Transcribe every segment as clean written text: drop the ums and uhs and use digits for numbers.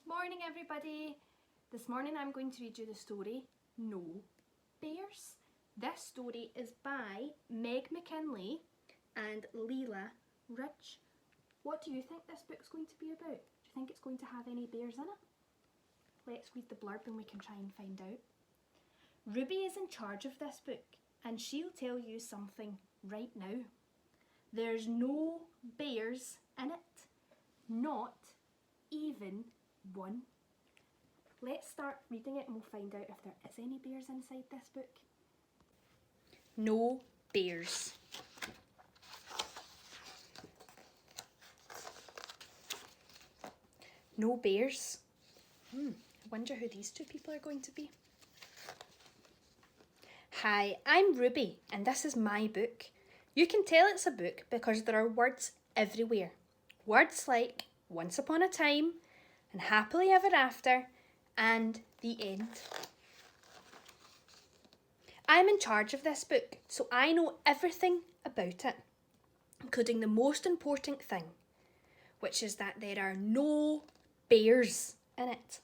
Morning everybody! This morning I'm going to read you the story No Bears. This story is by Meg McKinley and Leela Ridge. What do you think this book's going to be about? Do you think it's going to have any bears in it? Let's read the blurb and we can try and find out. Ruby is in charge of this book and she'll tell you something right now. There's no bears in it. Not even one. Let's start reading it and we'll find out if there is any bears inside this book. No bears. No bears. I wonder who these two people are going to be. Hi, I'm Ruby and this is my book. You can tell it's a book because there are words everywhere. Words like once upon a time, and happily ever after, and the end. I'm in charge of this book, so I know everything about it, including the most important thing, which is that there are no bears in it.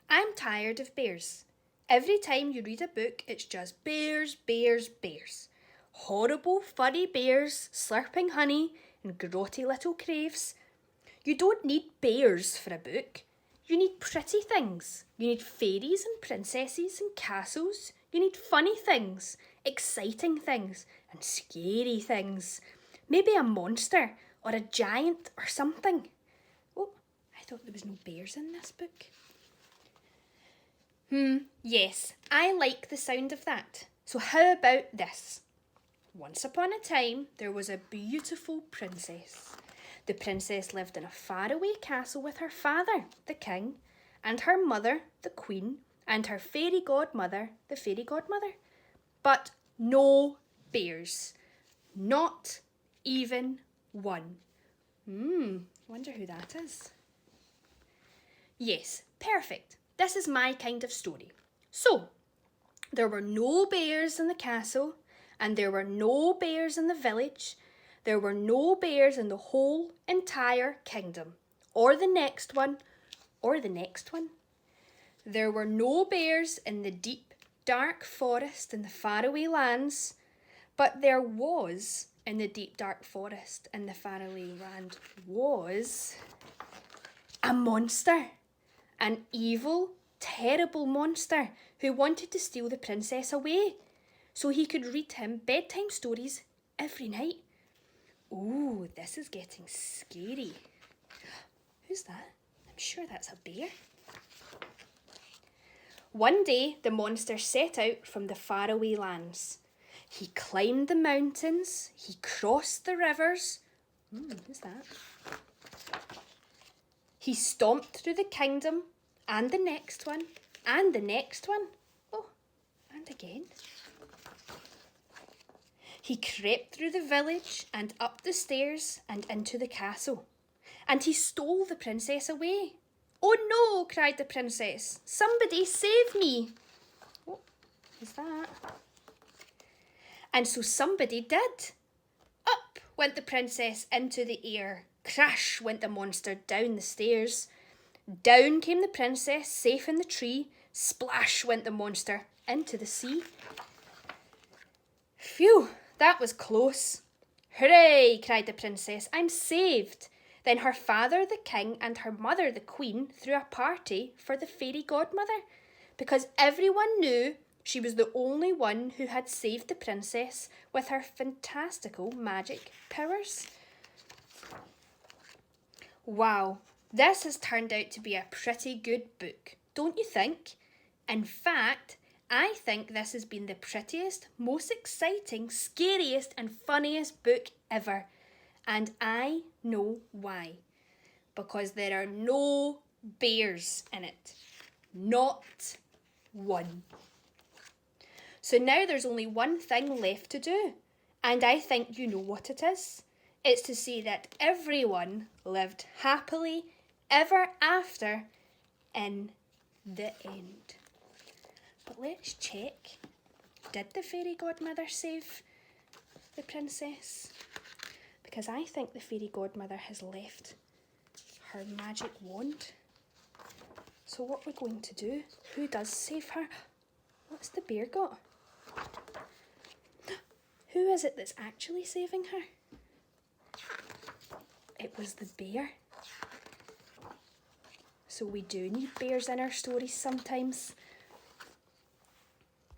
I'm tired of bears. Every time you read a book, it's just bears, bears, bears. Horrible furry bears slurping honey and grotty little craves. You don't need bears for a book. You need pretty things. You need fairies and princesses and castles. You need funny things, exciting things, and scary things. Maybe a monster or a giant or something. Oh, I thought there was no bears in this book. Yes, I like the sound of that. So how about this? Once upon a time, there was a beautiful princess. The princess lived in a faraway castle with her father, the king, and her mother, the queen, and her fairy godmother, the fairy godmother. But no bears. Not even one. Wonder who that is. Yes, perfect. This is my kind of story. So, there were no bears in the castle, and there were no bears in the village. There were no bears in the whole entire kingdom, or the next one, or the next one. There were no bears in the deep, dark forest in the faraway lands, but there was, in the deep, dark forest in the faraway land, was a monster. An evil, terrible monster who wanted to steal the princess away so he could read him bedtime stories every night. Ooh, this is getting scary. Who's that? I'm sure that's a bear. One day, the monster set out from the faraway lands. He climbed the mountains. He crossed the rivers. Who's that? He stomped through the kingdom and the next one and the next one. Oh, and again. He crept through the village and up the stairs and into the castle. And he stole the princess away. Oh no, cried the princess. Somebody save me. What is that? And so somebody did. Up went the princess into the air. Crash went the monster down the stairs. Down came the princess, safe in the tree. Splash went the monster into the sea. Phew, that was close. Hooray, cried the princess, I'm saved. Then her father, the king, and her mother, the queen, threw a party for the fairy godmother because everyone knew she was the only one who had saved the princess with her fantastical magic powers. Wow, this has turned out to be a pretty good book, don't you think? In fact, I think this has been the prettiest, most exciting, scariest and funniest book ever. And I know why. Because there are no bears in it. Not one. So now there's only one thing left to do. And I think you know what it is. It's to say that everyone lived happily ever after in the end. But let's check. Did the fairy godmother save the princess? Because I think the fairy godmother has left her magic wand. So what we're going to do, who does save her? What's the bear got? Who is it that's actually saving her? It was the bear. So we do need bears in our stories sometimes.